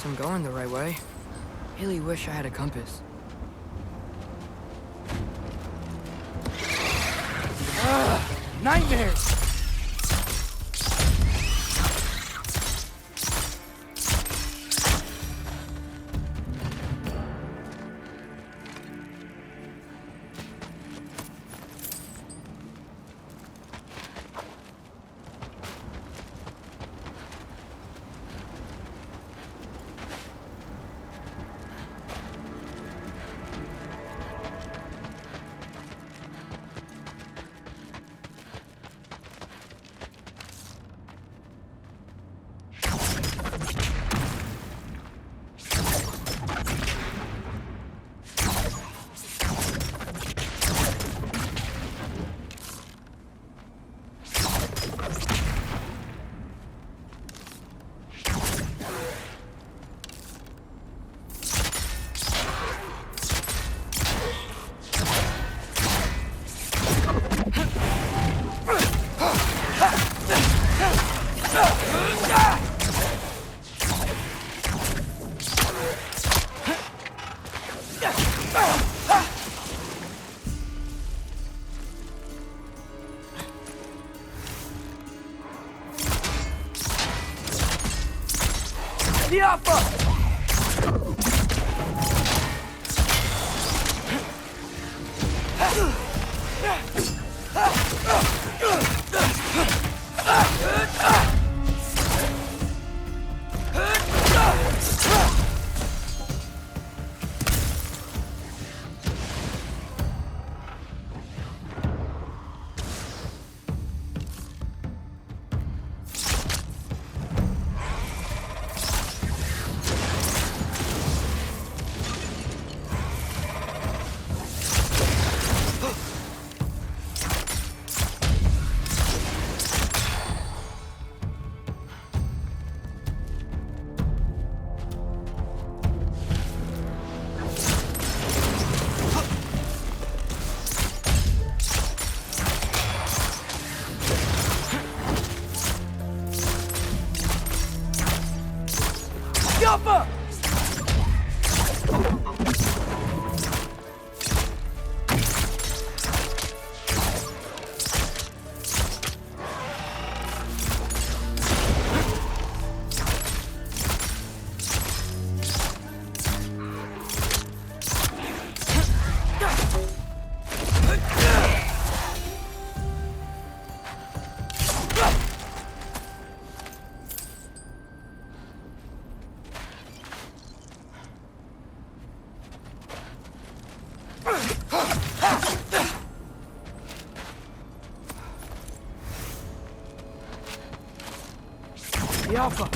I'm going the right way. Really wish I had a compass. Nightmares! The Alpha!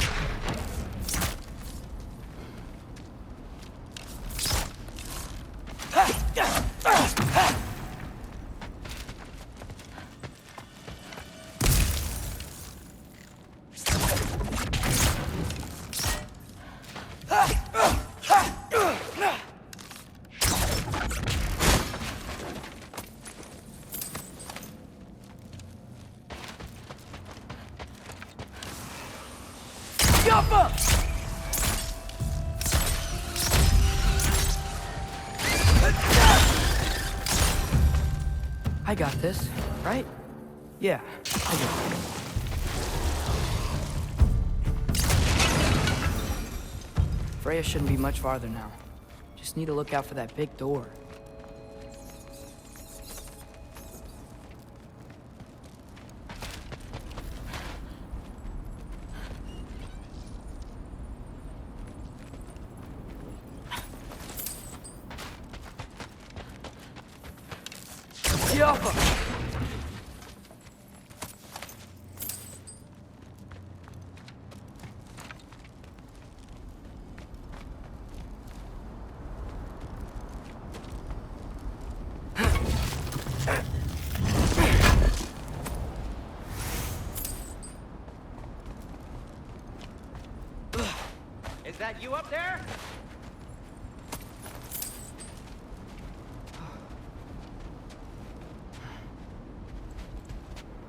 I got this, right? Yeah, I got it. Freya shouldn't be much farther now. Just need to look out for that big door. Is that you up there?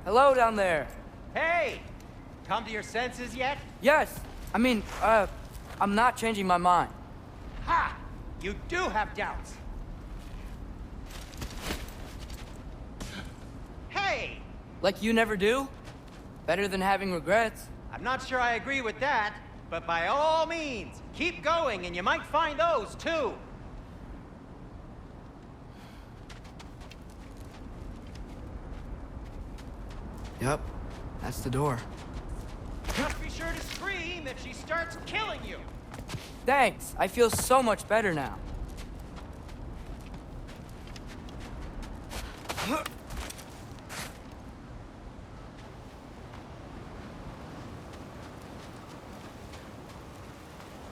Hello down there. Hey! Come to your senses yet? Yes, I mean, I'm not changing my mind. Ha! You do have doubts. Hey! Like you never do? Better than having regrets. I'm not sure I agree with that, but by all means, keep going and you might find those too. Yep, that's the door. Just be sure to scream if she starts killing you. Thanks, I feel so much better now.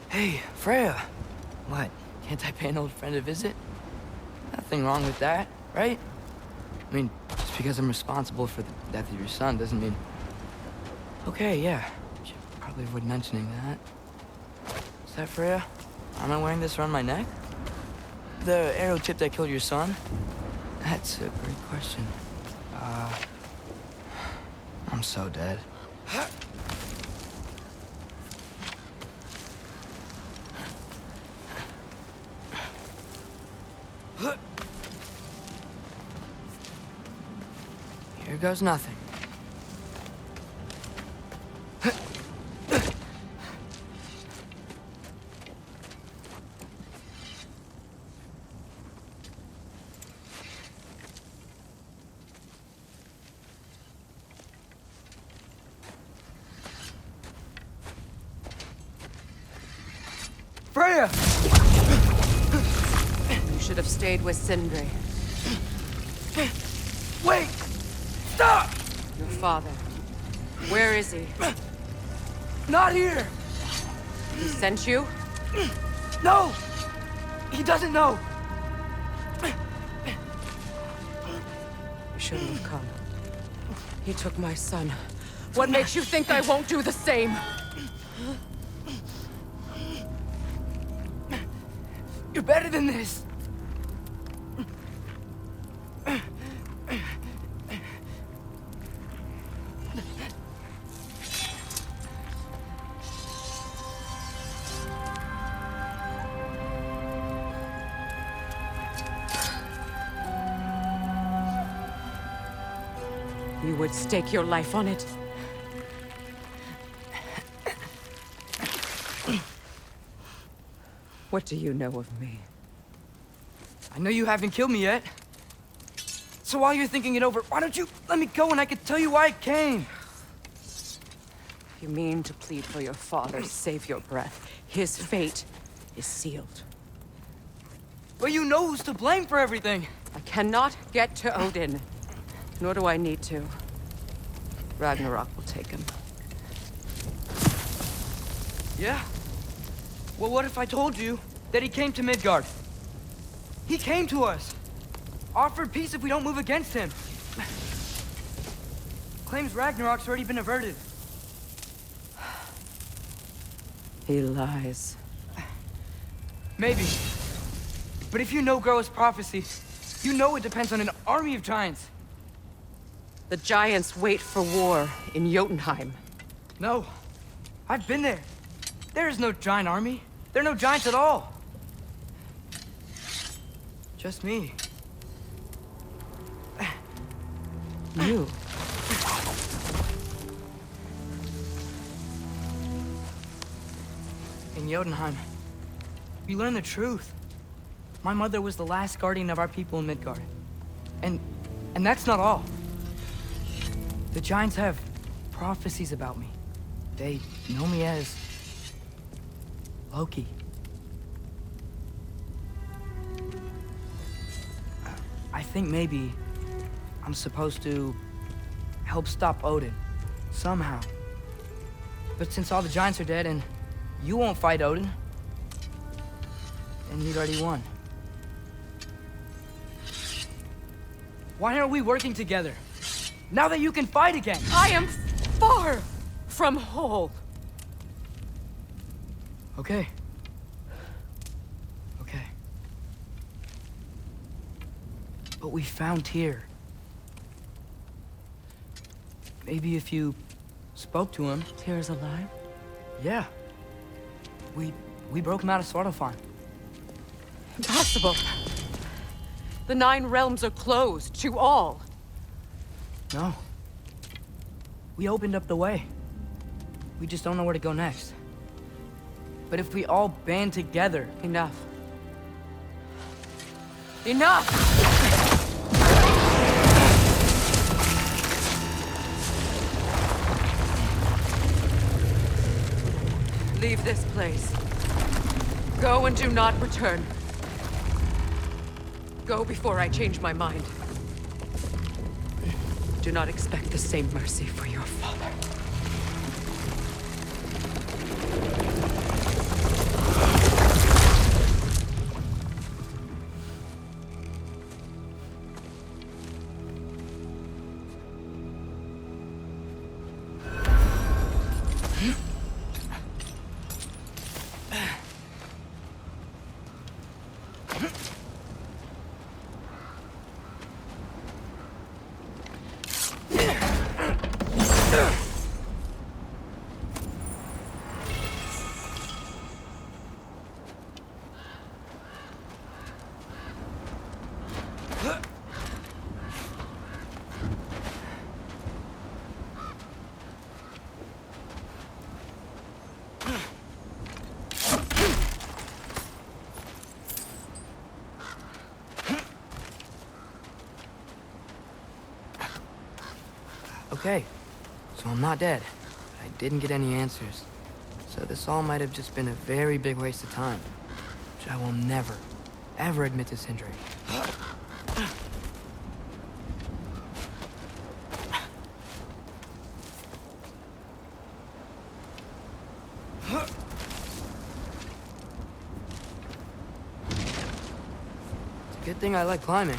Hey, Freya. What? Can't I pay an old friend a visit? Nothing wrong with that, right? I mean, just because I'm responsible for the death of your son doesn't mean... Okay, yeah. Should probably avoid mentioning that. Is that Freya? Am I wearing this around my neck? The arrow tip that killed your son? That's a great question. I'm so dead. Here goes nothing. Freya! You should have stayed with Sindri. Wait! Stop! Your father. Where is he? Not here! He sent you? No! He doesn't know! You shouldn't have come. He took my son. What makes you think I won't do the same? You're better than this! You would stake your life on it. What do you know of me? I know you haven't killed me yet. So while you're thinking it over, why don't you let me go and I can tell you why I came? You mean to plead for your father, save your breath. His fate is sealed. But you know who's to blame for everything. I cannot get to Odin. Nor do I need to. Ragnarok will take him. Yeah? Well, what if I told you that he came to Midgard? He came to us! Offered peace if we don't move against him! Claims Ragnarok's already been averted. He lies. Maybe. But if you know Groa's prophecy, you know it depends on an army of giants. The giants wait for war in Jotunheim. No. I've been there. There is no giant army. There are no giants at all. Just me. You. In Jotunheim, we learn the truth. My mother was the last guardian of our people in Midgard. And that's not all. The giants have prophecies about me. They know me as Loki. I think maybe I'm supposed to help stop Odin, somehow. But since all the giants are dead and you won't fight Odin, then he'd already won. Why aren't we working together? Now that you can fight again! I am far from whole. Okay. Okay. But we found Tyr. Maybe if you spoke to him... Tyr's alive? Yeah. We broke him out of Svartalfheim. Impossible. The 9 realms are closed to all. No. We opened up the way. We just don't know where to go next. But if we all band together... Enough. Enough! Leave this place. Go and do not return. Go before I change my mind. Do not expect the same mercy for your father. Okay, so I'm not dead. I didn't get any answers. So this all might have just been a very big waste of time. Which I will never, ever admit to Sindri. It's a good thing I like climbing.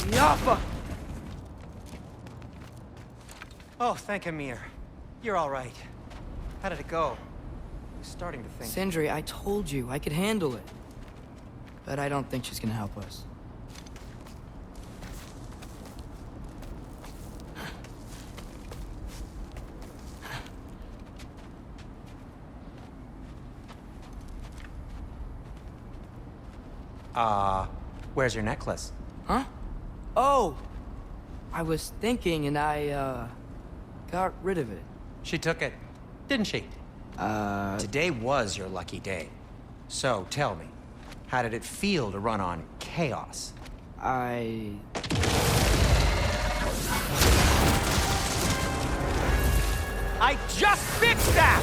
Yaffa! Oh, thank Amir. You're all right. How did it go? I was starting to think... Sindri, I told you I could handle it. But I don't think she's gonna help us. Where's your necklace? Huh? Oh! I was thinking and I, got rid of it. She took it, didn't she? Today was your lucky day. So, tell me, how did it feel to run on chaos? I just fixed that!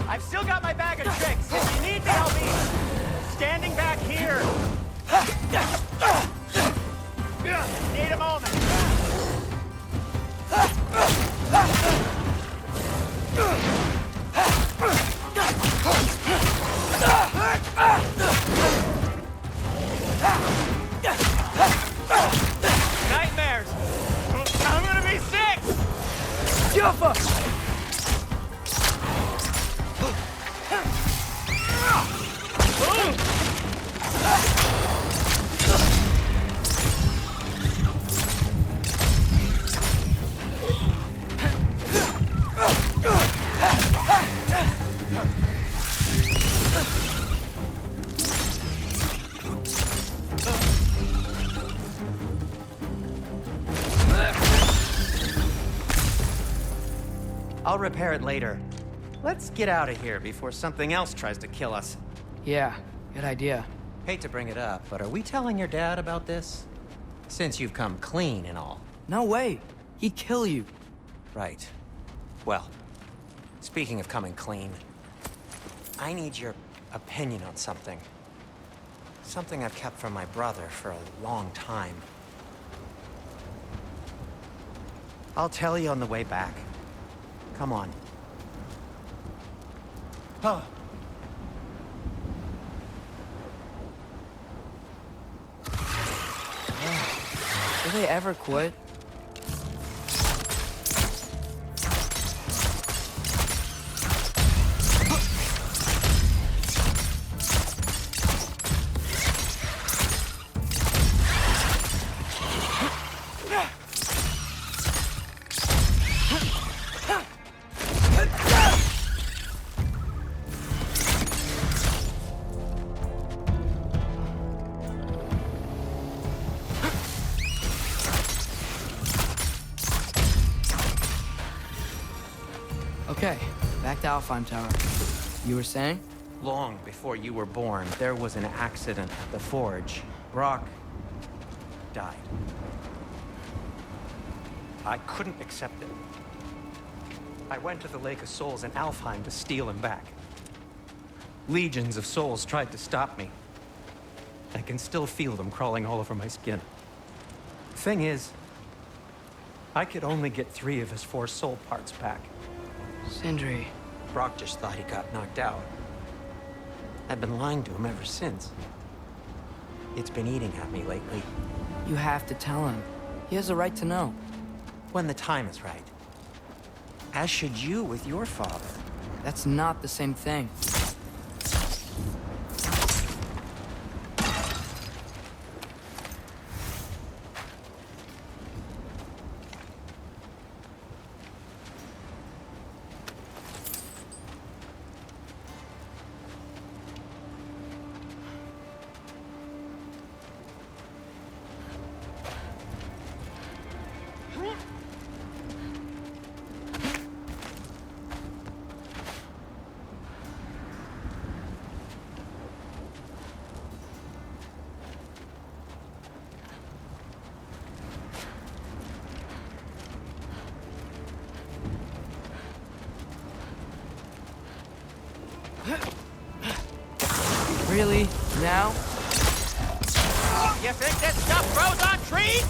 I've still got my bag of tricks. If you need me, I'll be standing back here. Need a moment. Nightmares. I'm gonna be sick. I'll repair it later. Let's get out of here before something else tries to kill us. Yeah, good idea. Hate to bring it up, but are we telling your dad about this? Since you've come clean and all. No way. He'd kill you. Right. Well, speaking of coming clean, I need your opinion on something. Something I've kept from my brother for a long time. I'll tell you on the way back. Come on. Huh. Do they ever quit? Okay, back to Alfheim Tower. You were saying? Long before you were born, there was an accident at the forge. Brock died. I couldn't accept it. I went to the Lake of Souls in Alfheim to steal him back. Legions of souls tried to stop me. I can still feel them crawling all over my skin. Thing is, I could only get 3 of his 4 soul parts back. Sindri. Brock just thought he got knocked out. I've been lying to him ever since. It's been eating at me lately. You have to tell him. He has a right to know. When the time is right. As should you with your father. That's not the same thing. Really? Now? You think this stuff grows on trees?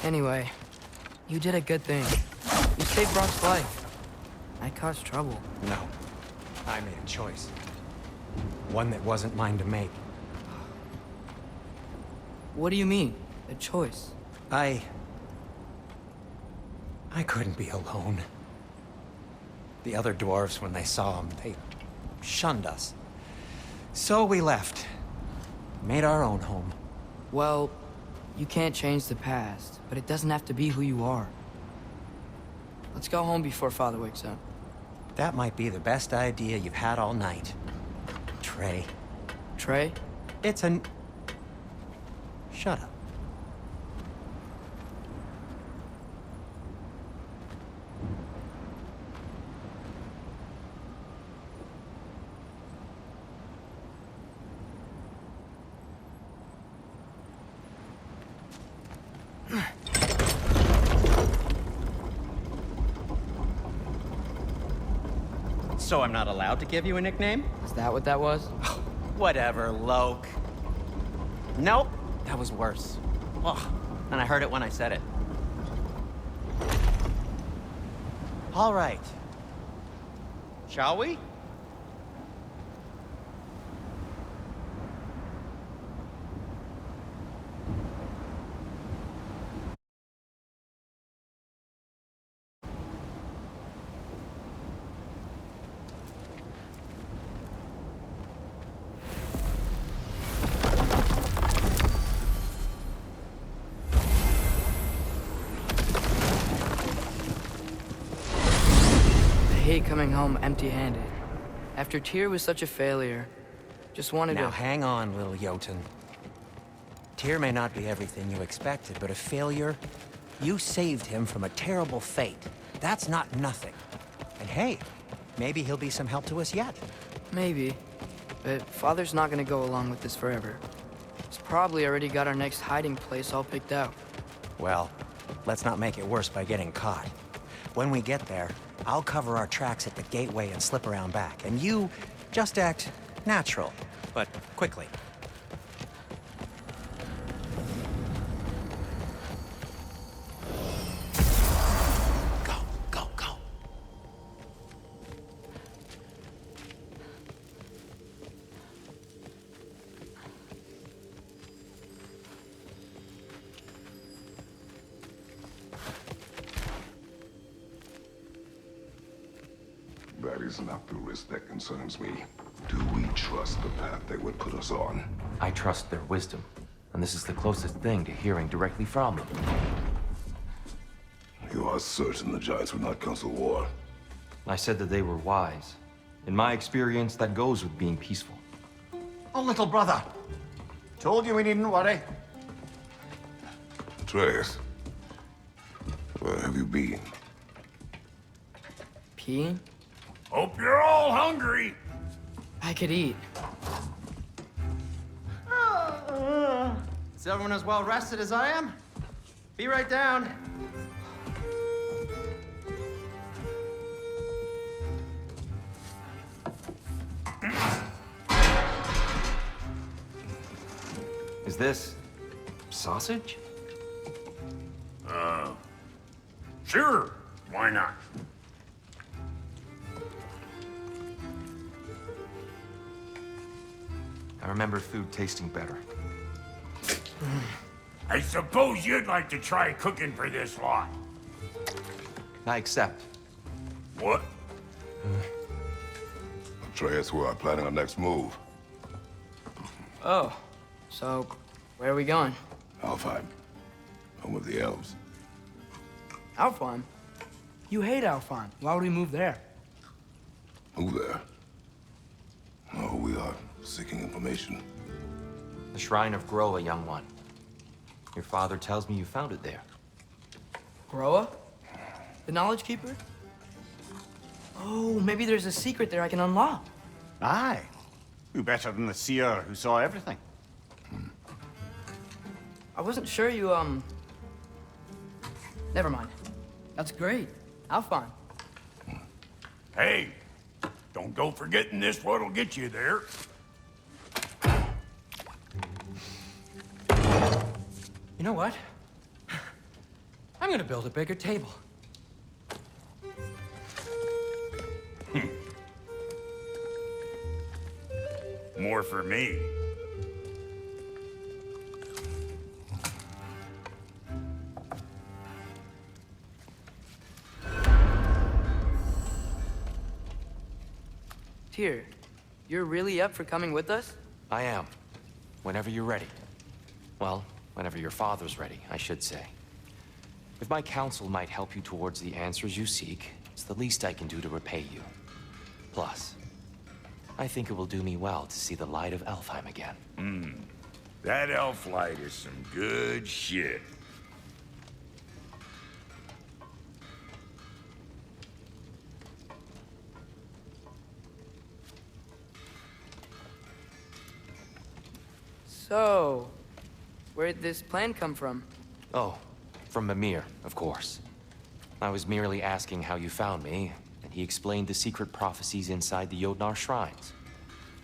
Anyway, you did a good thing. You saved Brock's life. I caused trouble. No. I made a choice. One that wasn't mine to make. What do you mean? A choice? I couldn't be alone. The other dwarves, when they saw him, they shunned us. So we left. Made our own home. Well, You can't change the past, but it doesn't have to be who you are. Let's go home before Father wakes up. That might be the best idea you've had all night. Trey. Trey? It's an... Shut up. So I'm not allowed to give you a nickname? Is that what that was? Whatever, Loke. Nope, that was worse. Ugh, and I heard it when I said it. All right. Shall we? I hate coming home empty-handed. After Tyr was such a failure, just wanted Now to... hang on, little Jotun. Tyr may not be everything you expected, but a failure? You saved him from a terrible fate. That's not nothing. And hey, maybe he'll be some help to us yet. Maybe. But Father's not gonna go along with this forever. He's probably already got our next hiding place all picked out. Well, let's not make it worse by getting caught. When we get there, I'll cover our tracks at the gateway and slip around back. And you just act natural, but quickly. Go, go, go. That is not the risk that concerns me. Do we trust the path they would put us on? I trust their wisdom, and this is the closest thing to hearing directly from them. You are certain the Giants would not counsel war? I said that they were wise. In my experience, that goes with being peaceful. Oh, little brother. Told you we needn't worry. Atreus, where have you been? Peeing? Hope you're all hungry. I could eat. Is everyone as well rested as I am? Be right down. Is this sausage? Sure. Why not? I remember food tasting better. I suppose you'd like to try cooking for this lot. I accept. What? Atreus, we are planning our next move. Oh, so where are we going? Alfheim, home of the elves. Alfheim? You hate Alfheim. Why would we move there? Who there? Oh, we are seeking information. The Shrine of Groa, young one. Your father tells me you found it there. Groa? The Knowledge Keeper? Oh, maybe there's a secret there I can unlock. Aye. Who better than the seer who saw everything? I wasn't sure you, Never mind. That's great. Alfheim. Hey, don't go forgetting this what'll get you there. You know what? I'm gonna build a bigger table. More for me. Tyr, you're really up for coming with us? I am. Whenever you're ready. Well, Whenever your father's ready, I should say. If my counsel might help you towards the answers you seek, it's the least I can do to repay you. Plus, I think it will do me well to see the light of Elfheim again. That elf light is some good shit. So, where'd this plan come from? Oh, from Mimir, of course. I was merely asking how you found me, and he explained the secret prophecies inside the Jotnar shrines.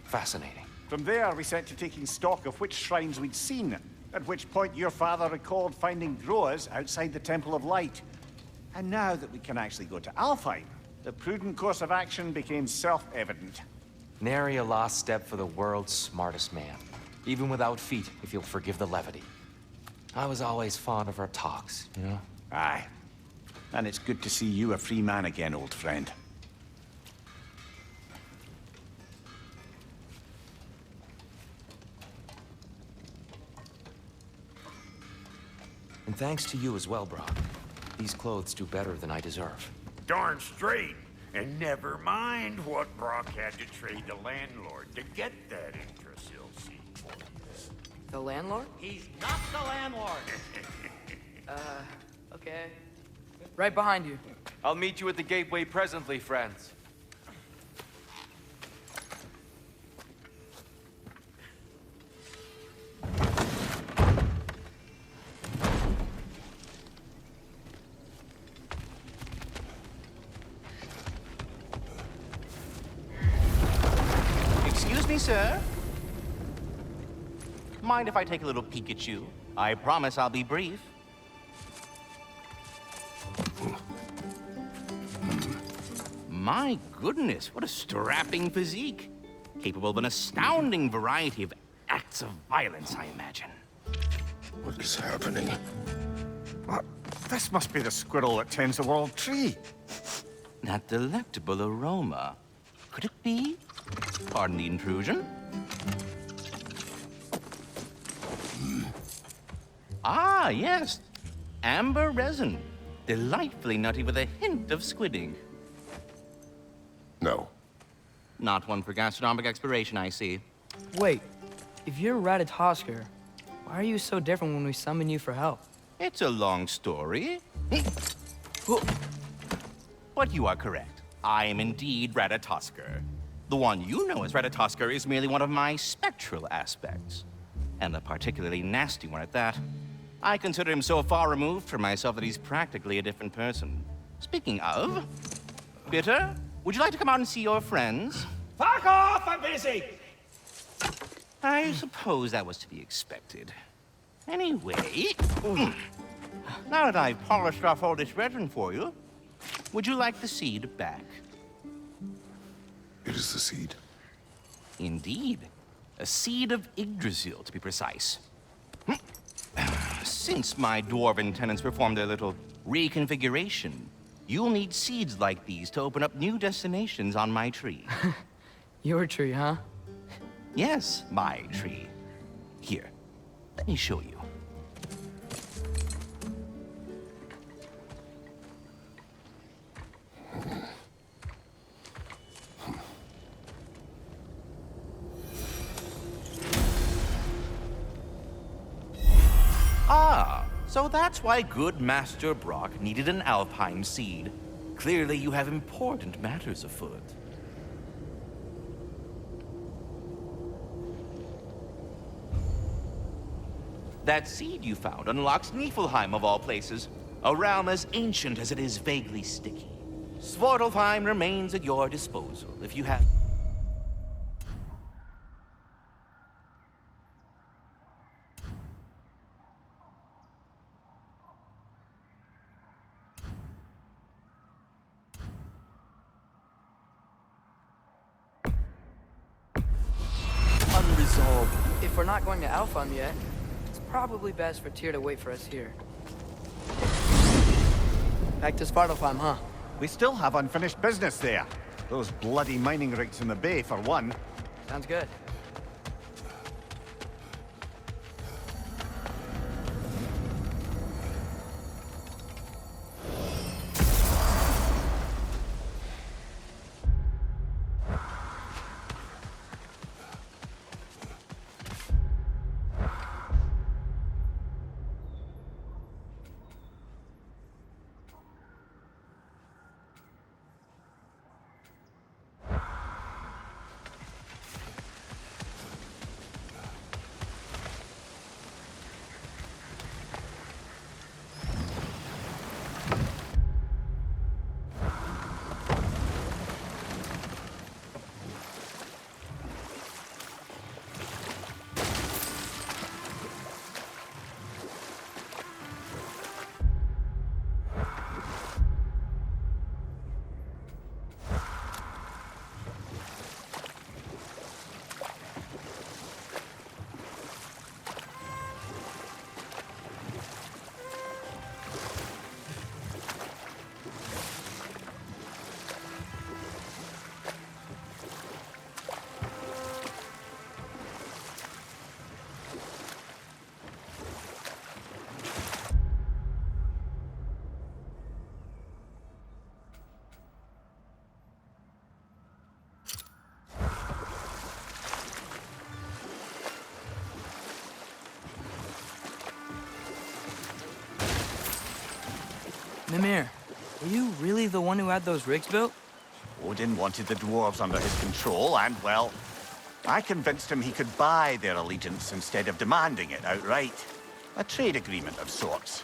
Fascinating. From there, we set to taking stock of which shrines we'd seen, at which point your father recalled finding Groas outside the Temple of Light. And now that we can actually go to Alfheim, the prudent course of action became self-evident. Nary a lost step for the world's smartest man. Even without feet, if you'll forgive the levity. I was always fond of our talks, you know? Aye. And it's good to see you a free man again, old friend. And thanks to you as well, Brock. These clothes do better than I deserve. Darn straight. And never mind what Brock had to trade the landlord to get that Yggdrasil seed for you. The landlord? He's not the landlord. Okay. Right behind you. I'll meet you at the gateway presently, friends. Excuse me, sir. Mind if I take a little peek at you? I promise I'll be brief. My goodness, what a strapping physique. Capable of an astounding variety of acts of violence, I imagine. What is happening? What? This must be the squirrel that tends the world tree. That delectable aroma. Could it be? Pardon the intrusion. Ah, yes. Amber resin. Delightfully nutty with a hint of squidding. No. Not one for gastronomic exploration, I see. Wait, if you're Ratatoskr, why are you so different when we summon you for help? It's a long story. But you are correct. I am indeed Ratatoskr. The one you know as Ratatoskr is merely one of my spectral aspects. And a particularly nasty one at that. I consider him so far removed from myself that he's practically a different person. Speaking of... Bitter, would you like to come out and see your friends? Fuck off! I'm busy! I suppose that was to be expected. Anyway... Now that I've polished off all this resin for you, would you like the seed back? It is the seed. Indeed. A seed of Yggdrasil, to be precise. Since my dwarven tenants performed their little reconfiguration, you'll need seeds like these to open up new destinations on my tree. Your tree, huh? Yes, my tree. Here, let me show you. Ah, so that's why good Master Brock needed an Alfheim seed. Clearly you have important matters afoot. That seed you found unlocks Niflheim of all places, a realm as ancient as it is vaguely sticky. Svartalfheim remains at your disposal if you have... Unresolved. If we're not going to Alfheim yet, it's probably best for Tyr to wait for us here. Back to Svartalfheim, huh? We still have unfinished business there. Those bloody mining rigs in the bay, for one. Sounds good. Mimir, were you really the one who had those rigs built? Odin wanted the dwarves under his control, and, well, I convinced him he could buy their allegiance instead of demanding it outright. A trade agreement of sorts.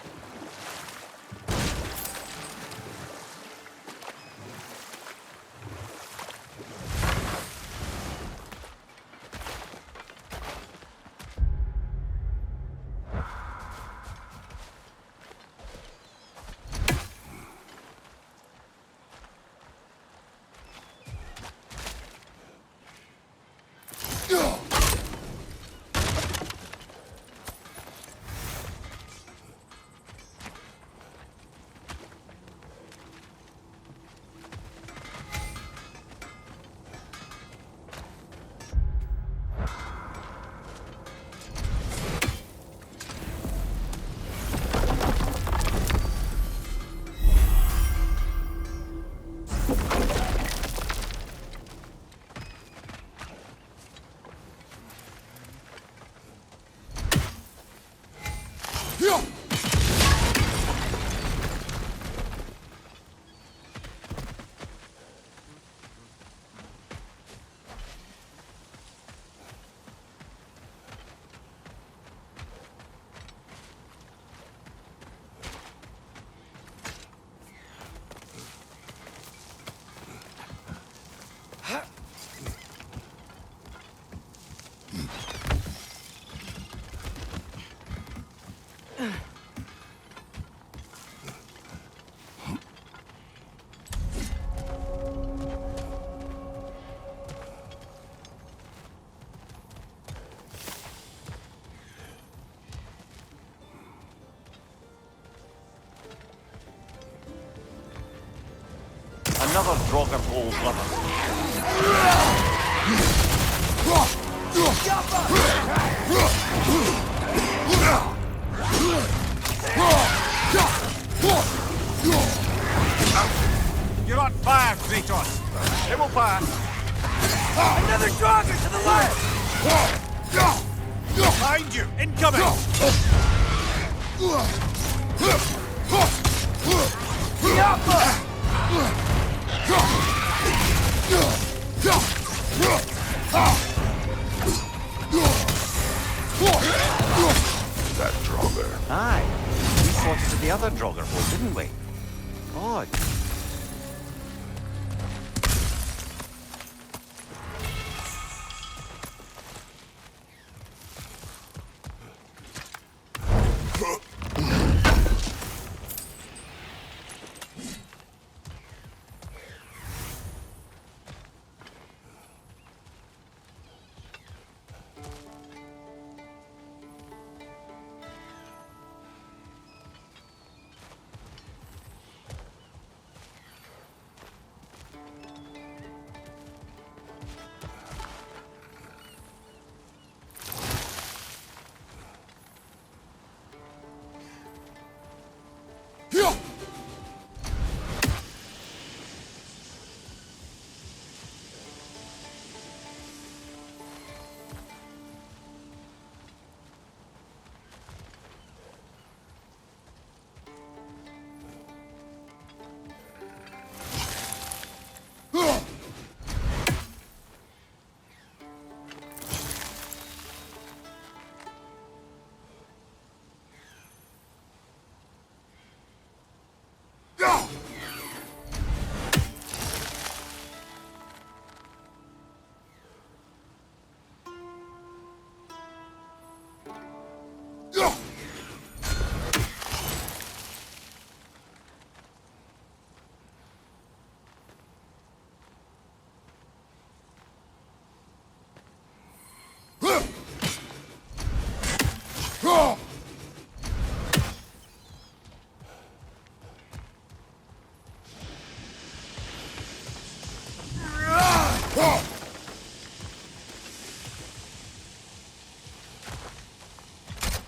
Another Draugr brother. You're on fire, Kratos. It will pass. Another Draugr to the left! Behind you! Incoming! That Draugr. Aye. We fought it at the other Draugr hole, didn't we? Odd.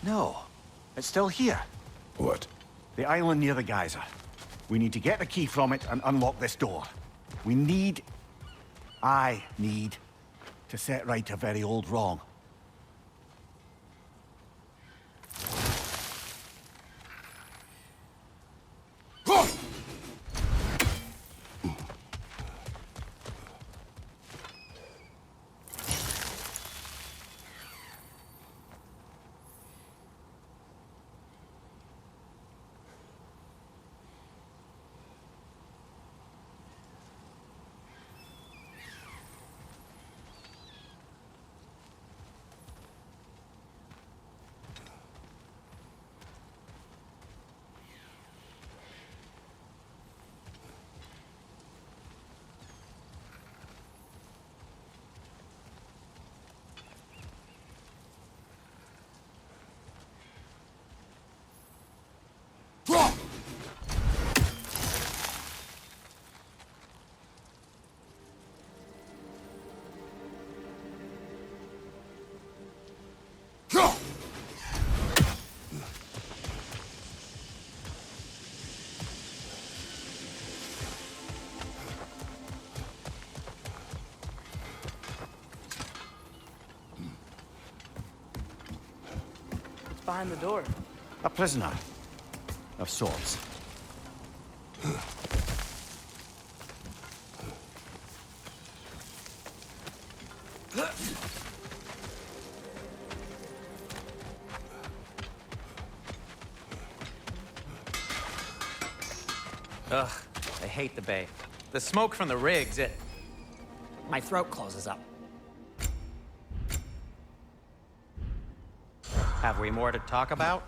No, it's still here. What? The island near the geyser. We need to get the key from it and unlock this door. I need to set right a very old wrong. behind the door? A prisoner. Of sorts. Ugh, I hate the bay. The smoke from the rigs, My throat closes up. Have we more to talk about?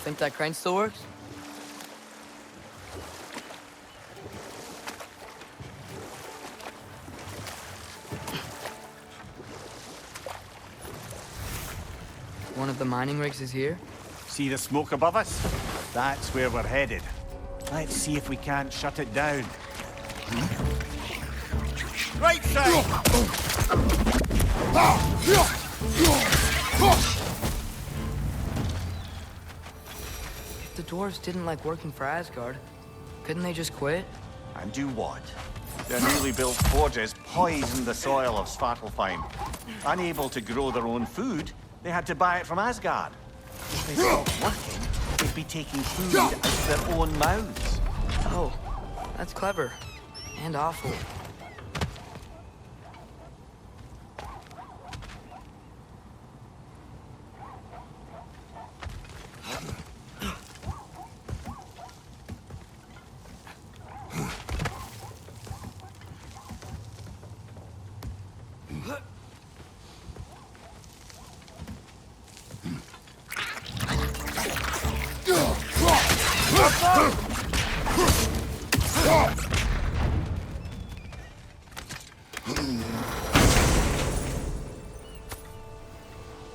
Think that crane still works? One of the mining rigs is here? See the smoke above us? That's where we're headed. Let's see if we can't shut it down. Right side! If the dwarves didn't like working for Asgard, couldn't they just quit? And do what? Their newly built forges poisoned the soil of Svartalfheim. Unable to grow their own food, they had to buy it from Asgard. If they stopped working, they'd be taking food out of their own mouths. Oh, that's clever. And awful.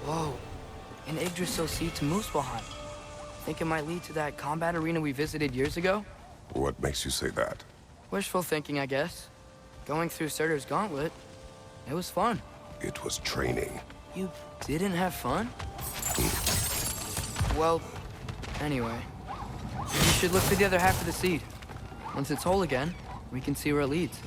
Whoa, an Yggdrasil seat to Muspelheim. Think it might lead to that combat arena we visited years ago? What makes you say that? Wishful thinking, I guess. Going through Surtur's gauntlet, it was fun. It was training. You didn't have fun? Well, anyway. You should look for the other half of the seed. Once it's whole again, we can see where it leads.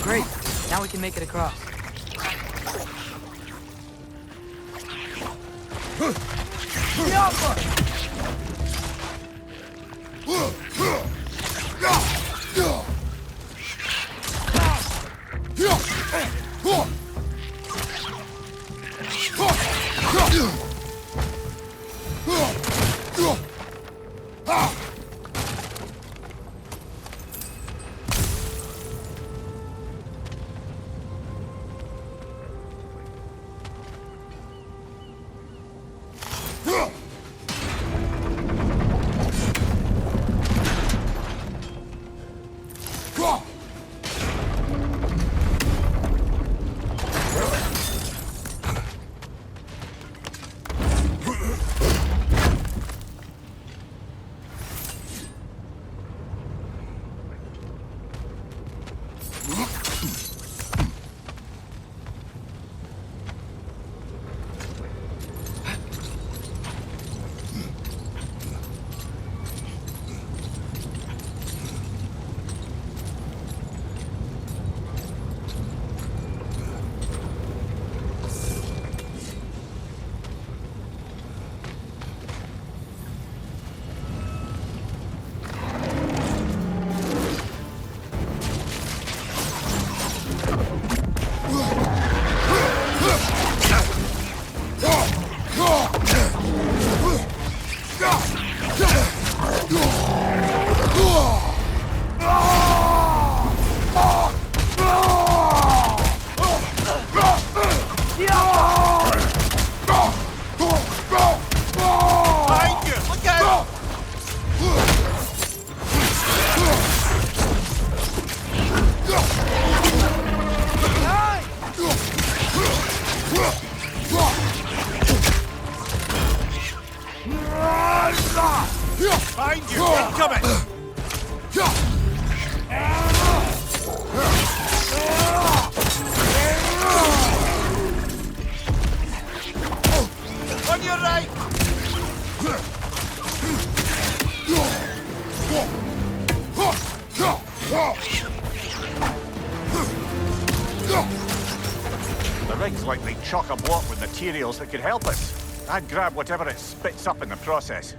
Great. Now we can make it across. Behind you! Look out! Behind you! Incoming! On your right! The rig's likely chock-a-block with materials that could help us. I'd grab whatever it spits up in the process.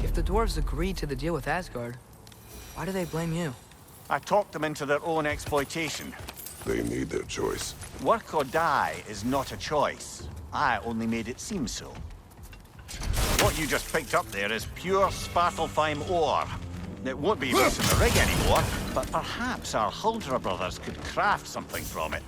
If the dwarves agreed to the deal with Asgard, why do they blame you? I talked them into their own exploitation. They made their choice. Work or die is not a choice. I only made it seem so. What you just picked up there is pure Svartalfheim ore. It won't be use in the rig anymore, but perhaps our Huldra brothers could craft something from it.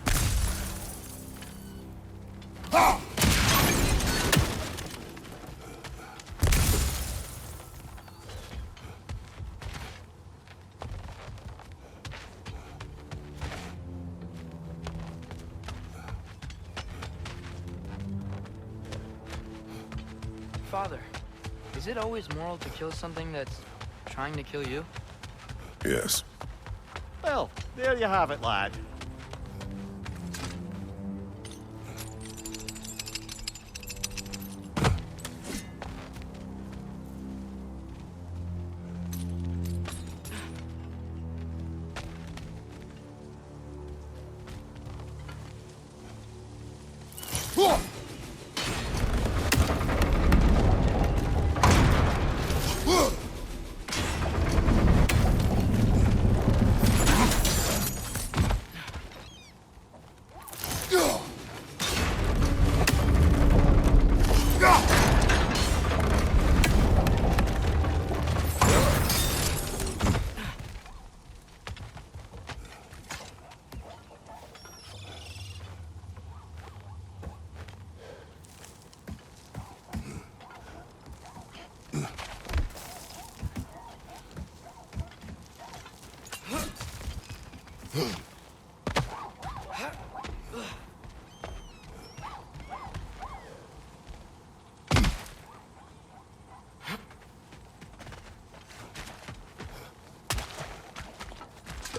Father, is it always moral to kill something that's trying to kill you? Yes. Well, there you have it, lad.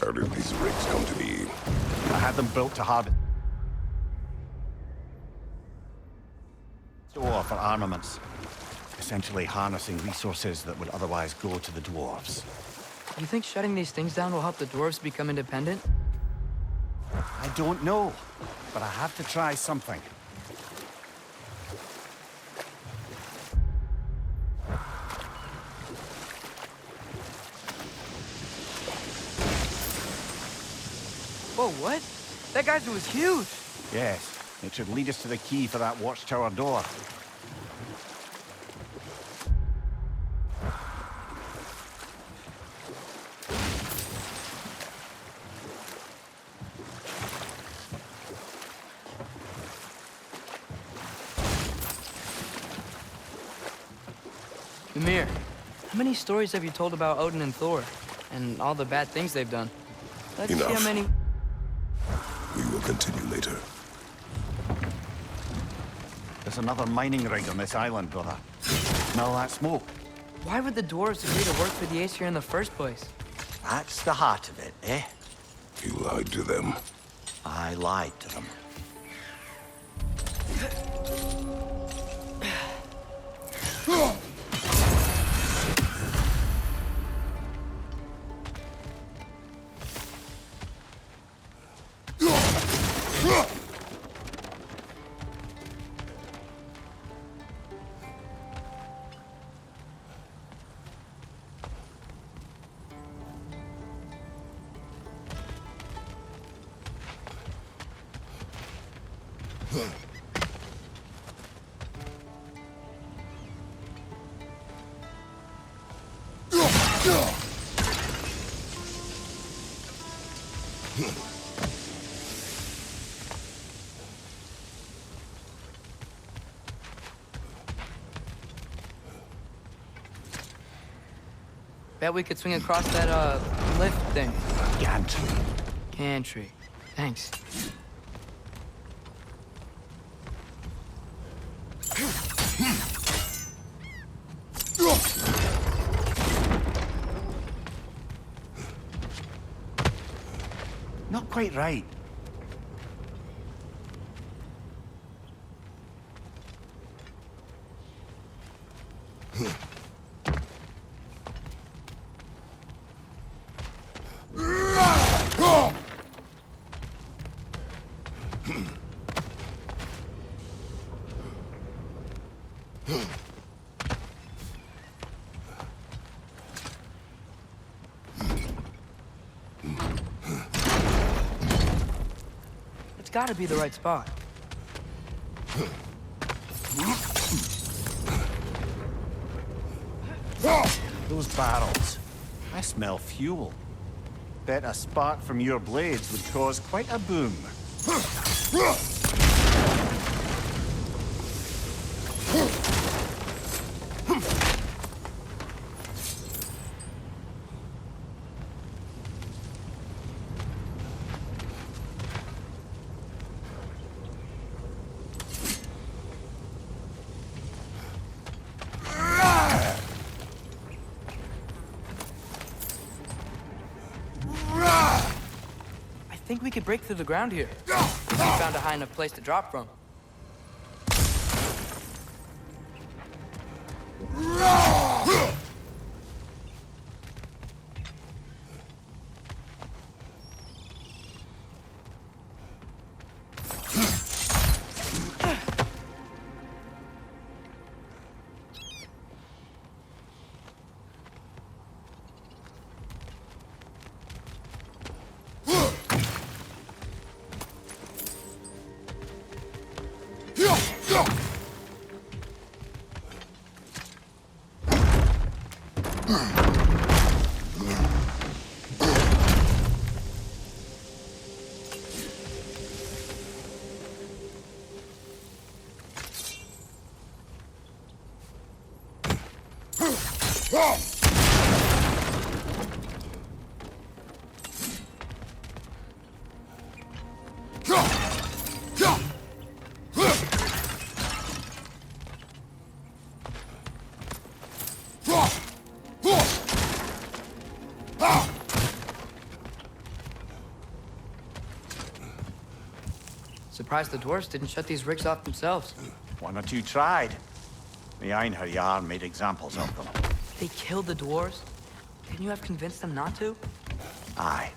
How did these rigs come to be? I had them built to harvest ore for armaments. Essentially harnessing resources that would otherwise go to the dwarves. You think shutting these things down will help the dwarves become independent? I don't know, but I have to try something. Whoa, what? That geyser was huge! Yes, it should lead us to the key for that watchtower door. Ymir, how many stories have you told about Odin and Thor? And all the bad things they've done? Let's see how Enough. many... We will continue later. There's another mining rig on this island, brother. Smell that smoke? Why would the dwarves agree to work for the Aesir in the first place? That's the heart of it, eh? You lied to them. I lied to them. Bet we could swing across that, lift thing. Gantry. Gantry. Thanks. Not quite right. It's gotta be the right spot. Those barrels. I smell fuel. Bet a spark from your blades would cause quite a boom. I think we could break through the ground here. We found a high enough place to drop from. Surprised the dwarves didn't shut these rigs off themselves. One or two tried. The Einherjar made examples of them. They killed the dwarves? Couldn't you have convinced them not to? Aye,